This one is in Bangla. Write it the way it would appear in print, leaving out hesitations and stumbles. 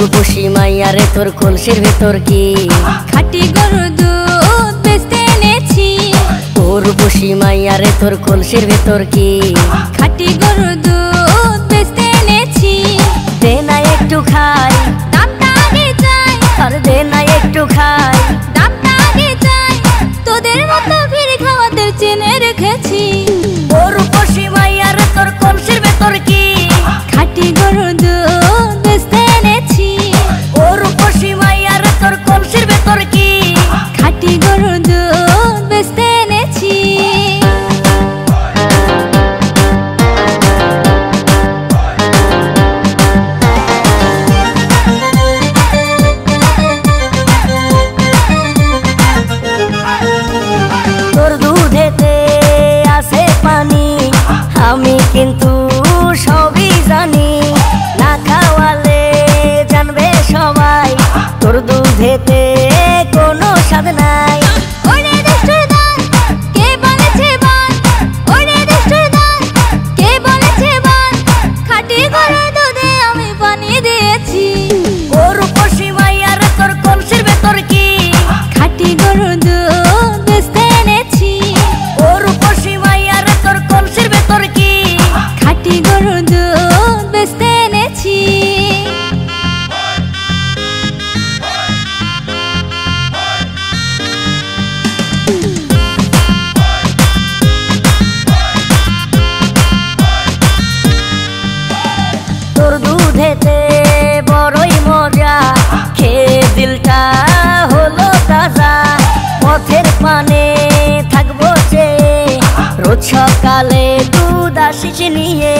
রূপসী মাইয়া রে তোর কলসির ভেতর কি খাঁটি গরুর দুধ বেচতে এনেছি। ও রূপসী মাইয়া রে তোর কলসির ভেতর কি খাঁটি গরুর দুধ বেচতে এনেছি। দে না একটু খাই, দামটা আগে চাই, আর দে না একটু খাই। দামটা আগে চাই, তোদের মতো ভিড় খাওয়াতে চেনে রেখেছি। ও রূপসী মাইয়া রে তোর কলসির ভেতর কি খাঁটি গরুর দুধ বেচতে এনেছি। ও রূপসী মাইয়া রে তোর কলসির ভেতর কি খাঁটি গরুর দুধ বেচতে এনেছি। তোর দুধেতে আছে পানি, আমি কিন্তু সবই জানি। না খাওয়ালে জানবে সবাই তোর দুধেতে কোনো স্বাদ নাই। ওরে দুষ্টুর দল, কে বলেছে বল? ওরে দুষ্টুর দল, কে বলেছে বল? খাঁটি গরুর দুধে আমি পানি দিয়েছি। ও রূপসী মাইয়া রে তোর কলসির ভেতর কি খাঁটি গরুর দুধ বেচতে এনেছি। ও রূপসী মাইয়া রে তোর কলসির ভেতর কি খাঁটি গরুর দুধ বেচতে এনেছি। তোর দুধেতে বড়ই মজা, খেয়ে দিলটা হলো তাজা। পথের পানে থাকবো চেয়ে, রোজ সকালে দুধ আসিস নিয়ে।